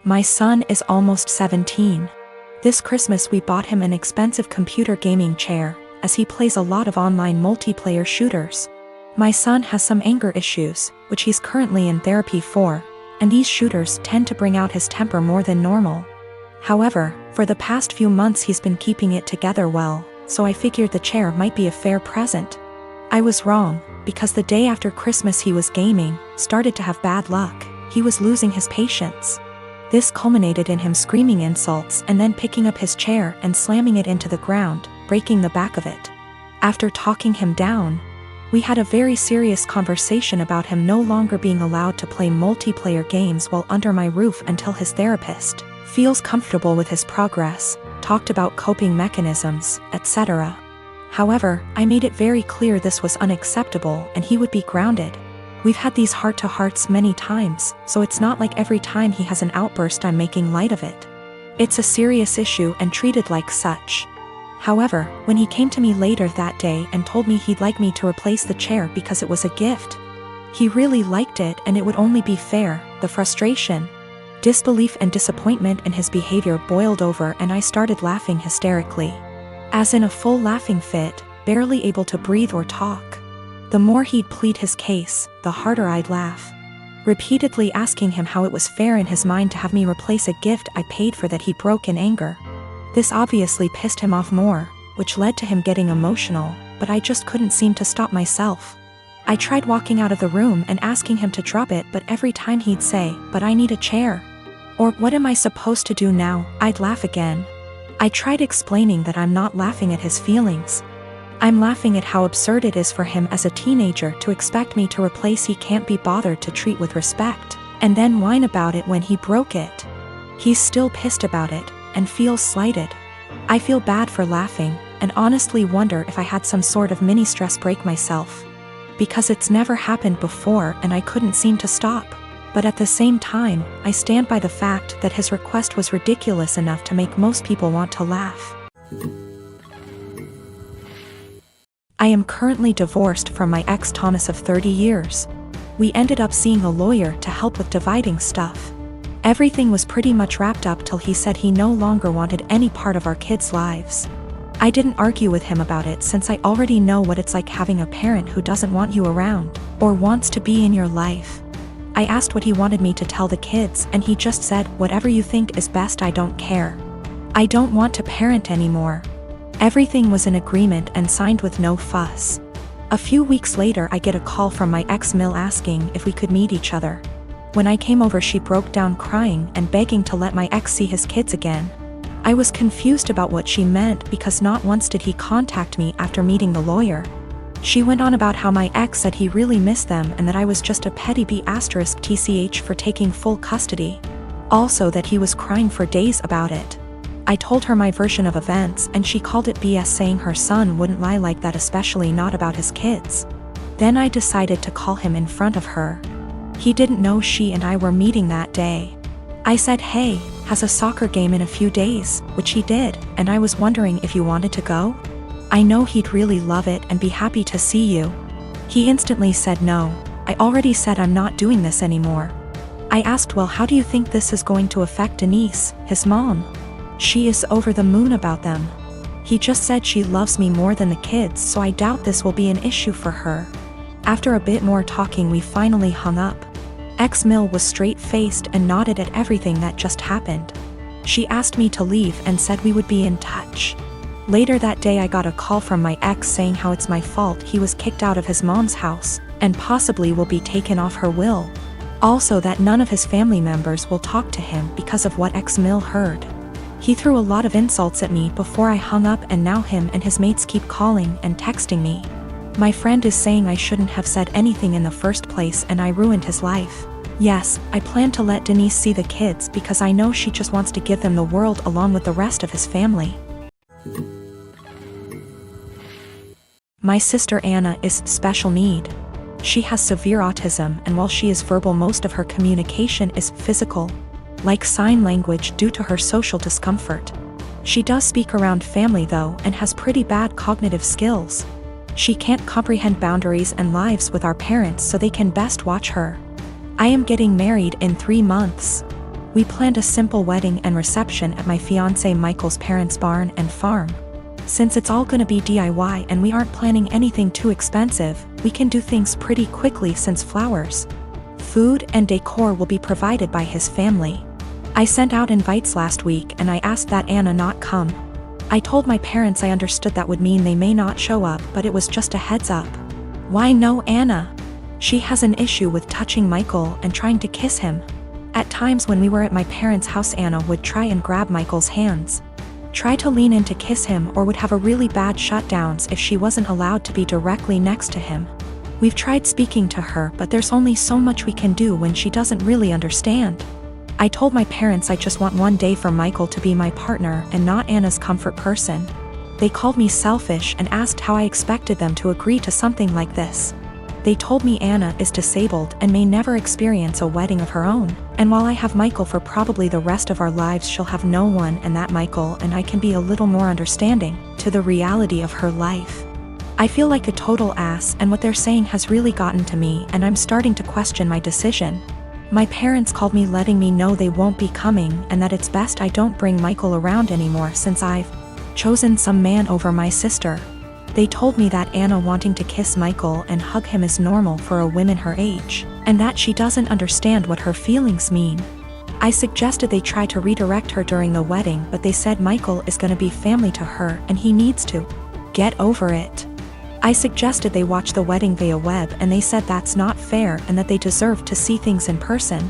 My son is almost 17. This Christmas we bought him an expensive computer gaming chair, as he plays a lot of online multiplayer shooters. My son has some anger issues, which he's currently in therapy for, and these shooters tend to bring out his temper more than normal. However, for the past few months he's been keeping it together well, so I figured the chair might be a fair present. I was wrong, because the day after Christmas he was gaming, started to have bad luck. He was losing his patience. This culminated in him screaming insults and then picking up his chair and slamming it into the ground, breaking the back of it. After talking him down, we had a very serious conversation about him no longer being allowed to play multiplayer games while under my roof until his therapist feels comfortable with his progress, talked about coping mechanisms, etc. However, I made it very clear this was unacceptable and he would be grounded. We've had these heart-to-hearts many times, so it's not like every time he has an outburst I'm making light of it. It's a serious issue and treated like such. However, when he came to me later that day and told me he'd like me to replace the chair because it was a gift, he really liked it and it would only be fair, the frustration, disbelief and disappointment in his behavior boiled over and I started laughing hysterically. As in a full laughing fit, barely able to breathe or talk. The more he'd plead his case, the harder I'd laugh. Repeatedly asking him how it was fair in his mind to have me replace a gift I paid for that he broke in anger. This obviously pissed him off more, which led to him getting emotional, but I just couldn't seem to stop myself. I tried walking out of the room and asking him to drop it, but every time he'd say, "But I need a chair." Or, "What am I supposed to do now?" I'd laugh again. I tried explaining that I'm not laughing at his feelings. I'm laughing at how absurd it is for him as a teenager to expect me to replace he can't be bothered to treat with respect, and then whine about it when he broke it. He's still pissed about it, and feels slighted. I feel bad for laughing, and honestly wonder if I had some sort of mini stress break myself. Because it's never happened before and I couldn't seem to stop. But at the same time, I stand by the fact that his request was ridiculous enough to make most people want to laugh. I am currently divorced from my ex Thomas of 30 years. We ended up seeing a lawyer to help with dividing stuff. Everything was pretty much wrapped up till he said he no longer wanted any part of our kids' lives. I didn't argue with him about it since I already know what it's like having a parent who doesn't want you around, or wants to be in your life. I asked what he wanted me to tell the kids and he just said, "Whatever you think is best, I don't care. I don't want to parent anymore." Everything was in agreement and signed with no fuss. A few weeks later I get a call from my ex-mill asking if we could meet each other. When I came over she broke down crying and begging to let my ex see his kids again. I was confused about what she meant because not once did he contact me after meeting the lawyer. She went on about how my ex said he really missed them and that I was just a petty B*TCH for taking full custody. Also that he was crying for days about it. I told her my version of events and she called it BS, saying her son wouldn't lie like that, especially not about his kids. Then I decided to call him in front of her. He didn't know she and I were meeting that day. I said, "Hey, has a soccer game in a few days," which he did, and I was wondering if you wanted to go? I know he'd really love it and be happy to see you. He instantly said no. I already said I'm not doing this anymore. I asked, "Well, how do you think this is going to affect Denise, his mom?" She is over the moon about them. He just said she loves me more than the kids, so I doubt this will be an issue for her. After a bit more talking we finally hung up. Ex-Mill was straight-faced and nodded at everything that just happened. She asked me to leave and said we would be in touch. Later that day I got a call from my ex saying how it's my fault he was kicked out of his mom's house, and possibly will be taken off her will. Also that none of his family members will talk to him because of what ex-Mill heard. He threw a lot of insults at me before I hung up, and now him and his mates keep calling and texting me. My friend is saying I shouldn't have said anything in the first place and I ruined his life. Yes, I plan to let Denise see the kids because I know she just wants to give them the world along with the rest of his family. My sister Anna is special need. She has severe autism, and while she is verbal, most of her communication is physical, like sign language, due to her social discomfort. She does speak around family though and has pretty bad cognitive skills. She can't comprehend boundaries and lives with our parents, so they can best watch her. I am getting married in 3 months. We planned a simple wedding and reception at my fiancé Michael's parents' barn and farm. Since it's all gonna be DIY and we aren't planning anything too expensive, we can do things pretty quickly since flowers, food, and decor will be provided by his family. I sent out invites last week and I asked that Anna not come. I told my parents I understood that would mean they may not show up, but it was just a heads up. Why no Anna? She has an issue with touching Michael and trying to kiss him. At times when we were at my parents' house, Anna would try and grab Michael's hands, try to lean in to kiss him, or would have a really bad shutdowns if she wasn't allowed to be directly next to him. We've tried speaking to her, but there's only so much we can do when she doesn't really understand. I told my parents I just want one day for Michael to be my partner and not Anna's comfort person. They called me selfish and asked how I expected them to agree to something like this. They told me Anna is disabled and may never experience a wedding of her own, and while I have Michael for probably the rest of our lives, she'll have no one, and that Michael and I can be a little more understanding to the reality of her life. I feel like a total ass, and what they're saying has really gotten to me, and I'm starting to question my decision. My parents called me letting me know they won't be coming and that it's best I don't bring Michael around anymore since I've chosen some man over my sister. They told me that Anna wanting to kiss Michael and hug him is normal for a woman her age, and that she doesn't understand what her feelings mean. I suggested they try to redirect her during the wedding, but they said Michael is gonna be family to her and he needs to get over it. I suggested they watch the wedding via web, and they said that's not fair and that they deserve to see things in person.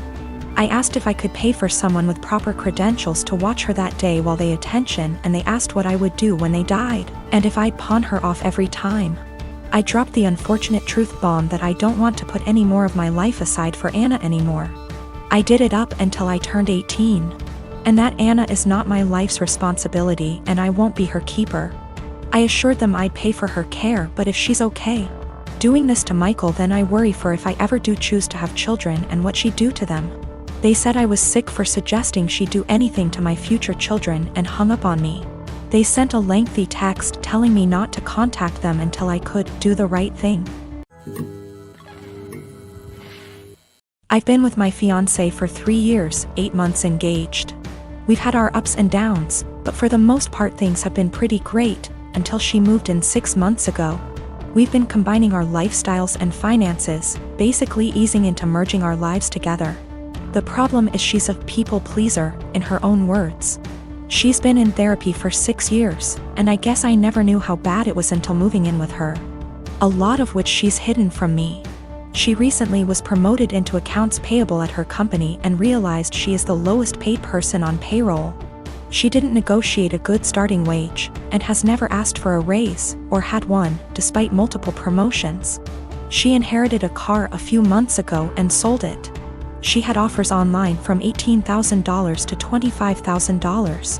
I asked if I could pay for someone with proper credentials to watch her that day while they attention, and they asked what I would do when they died, and if I'd pawn her off every time. I dropped the unfortunate truth bomb that I don't want to put any more of my life aside for Anna anymore. I did it up until I turned 18. And that Anna is not my life's responsibility and I won't be her keeper. I assured them I'd pay for her care, but if she's okay doing this to Michael, then I worry for if I ever do choose to have children and what she'd do to them. They said I was sick for suggesting she'd do anything to my future children and hung up on me. They sent a lengthy text telling me not to contact them until I could do the right thing. I've been with my fiancé for 3 years, 8 months engaged. We've had our ups and downs, but for the most part things have been pretty great, until she moved in 6 months ago. We've been combining our lifestyles and finances, basically easing into merging our lives together. The problem is she's a people pleaser, in her own words. She's been in therapy for 6 years, and I guess I never knew how bad it was until moving in with her. A lot of which she's hidden from me. She recently was promoted into accounts payable at her company and realized she is the lowest paid person on payroll. She didn't negotiate a good starting wage, and has never asked for a raise, or had one, despite multiple promotions. She inherited a car a few months ago and sold it. She had offers online from $18,000 to $25,000,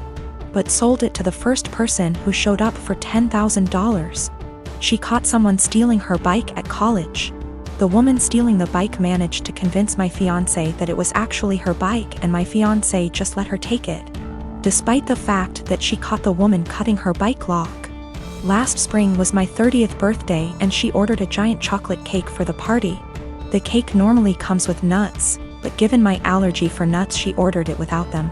but sold it to the first person who showed up for $10,000. She caught someone stealing her bike at college. The woman stealing the bike managed to convince my fiancé that it was actually her bike, and my fiancé just let her take it, despite the fact that she caught the woman cutting her bike lock. Last spring was my 30th birthday and she ordered a giant chocolate cake for the party. The cake normally comes with nuts, but given my allergy for nuts, she ordered it without them.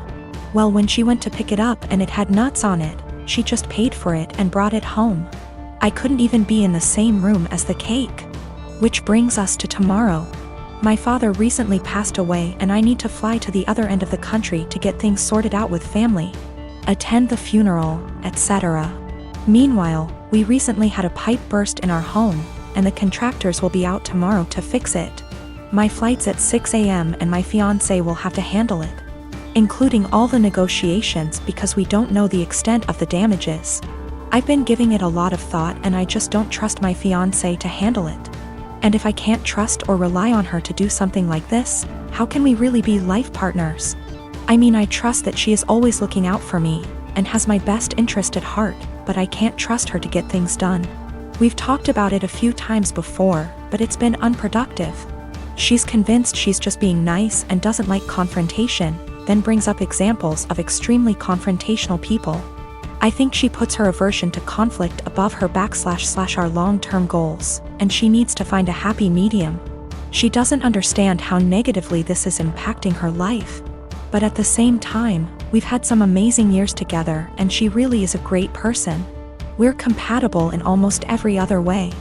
Well, when she went to pick it up and it had nuts on it, she just paid for it and brought it home. I couldn't even be in the same room as the cake. Which brings us to tomorrow. My father recently passed away and I need to fly to the other end of the country to get things sorted out with family, attend the funeral, etc. Meanwhile, we recently had a pipe burst in our home, and the contractors will be out tomorrow to fix it. My flight's at 6 a.m. and my fiancé will have to handle it, including all the negotiations because we don't know the extent of the damages. I've been giving it a lot of thought and I just don't trust my fiancé to handle it. And if I can't trust or rely on her to do something like this, how can we really be life partners? I mean, I trust that she is always looking out for me and has my best interest at heart, but I can't trust her to get things done. We've talked about it a few times before, but it's been unproductive. She's convinced she's just being nice and doesn't like confrontation, then brings up examples of extremely confrontational people. I think she puts her aversion to conflict above her / our long-term goals, and she needs to find a happy medium. She doesn't understand how negatively this is impacting her life. But at the same time, we've had some amazing years together and she really is a great person. We're compatible in almost every other way.